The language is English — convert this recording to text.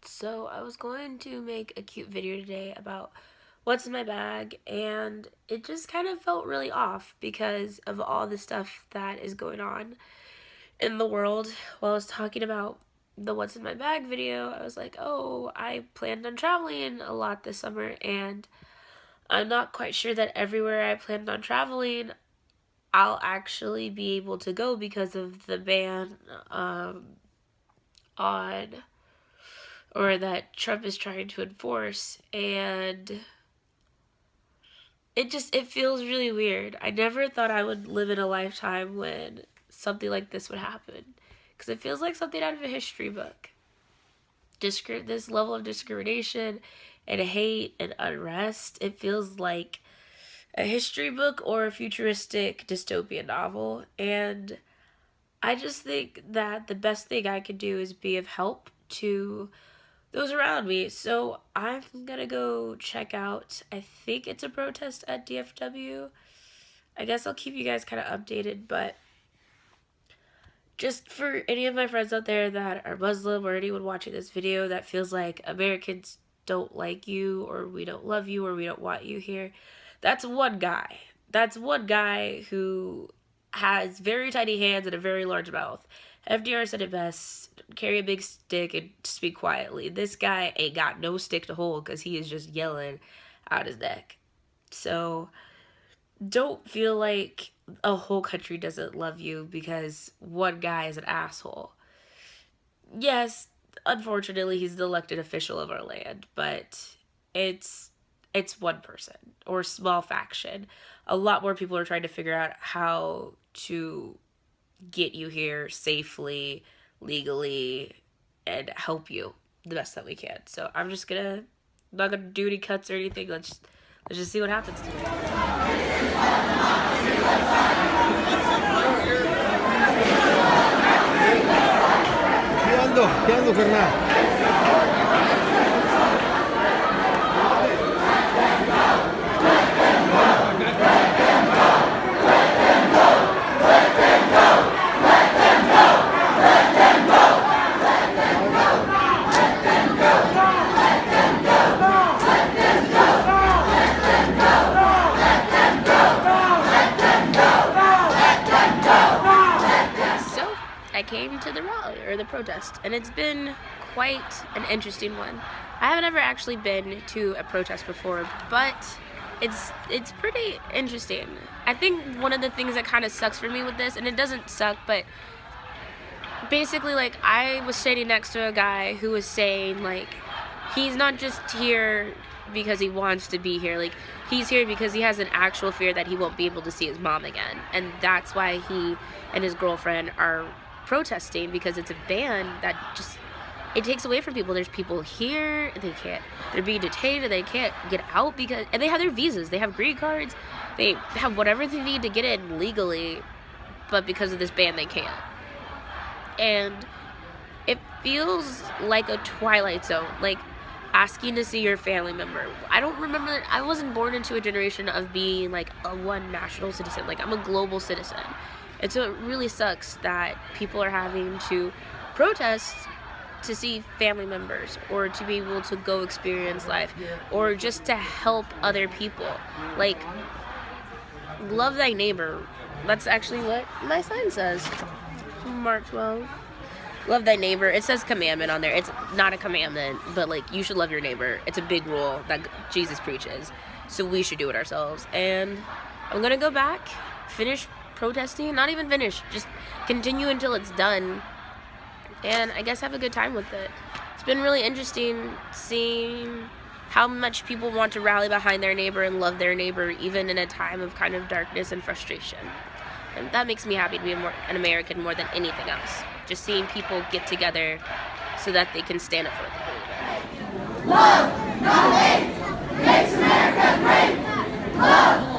So I was going to make a cute video today about what's in my bag, and it just kind of felt really off because of all the stuff that is going on in the world. While I was talking about the what's in my bag video, I was like, oh, I planned on traveling a lot this summer, and I'm not quite sure that everywhere I planned on traveling I'll actually be able to go because of the ban on or that Trump is trying to enforce. And it feels really weird. I never thought I would live in a lifetime when something like this would happen, because it feels like something out of a history book. This level of discrimination and hate and unrest, it feels like a history book or a futuristic dystopian novel. And I just think that the best thing I can do is be of help to those around me. So I'm gonna go check out, I think it's a protest at DFW. I guess I'll keep you guys kind of updated, but just for any of my friends out there that are Muslim or anyone watching this video that feels like Americans don't like you or we don't love you or we don't want you here, that's one guy. That's one guy who has very tiny hands and a very large mouth. FDR said it best, carry a big stick and speak quietly. This guy ain't got no stick to hold because he is just yelling out his neck. So don't feel like a whole country doesn't love you because one guy is an asshole. Yes, unfortunately, he's the elected official of our land, but it's one person or small faction. A lot more people are trying to figure out how to get you here safely, legally, and help you the best that we can. So I'm not gonna do any cuts or anything. Let's just see what happens today. ¿Qué ando, carnal? I came to the rally or the protest, and it's been quite an interesting one. I haven't ever actually been to a protest before, but it's pretty interesting. I think one of the things that kind of sucks for me with this, and it doesn't suck, but basically, like, I was sitting next to a guy who was saying, like, he's not just here because he wants to be here. Like, he's here because he has an actual fear that he won't be able to see his mom again, and that's why he and his girlfriend are protesting, because it's a ban that just, it takes away from people. There's people here, they're being detained and they can't get out because, and they have their visas, they have green cards, they have whatever they need to get in legally, but because of this ban they can't. And it feels like a Twilight Zone, like asking to see your family member. I don't remember, I wasn't born into a generation of being like a one national citizen. Like, I'm a global citizen. And so it really sucks that people are having to protest to see family members, or to be able to go experience life, or just to help other people. Like, love thy neighbor. That's actually what my sign says. Mark 12. Love thy neighbor. It says commandment on there. It's not a commandment, but like, you should love your neighbor. It's a big rule that Jesus preaches. So we should do it ourselves. And I'm gonna go back, finish protesting, not even finish, just continue until it's done, and I guess have a good time with it. It's been really interesting seeing how much people want to rally behind their neighbor and love their neighbor, even in a time of kind of darkness and frustration. And that makes me happy to be an American more than anything else. Just seeing people get together so that they can stand up for what they believe in. Love, no hate, makes America great. Love.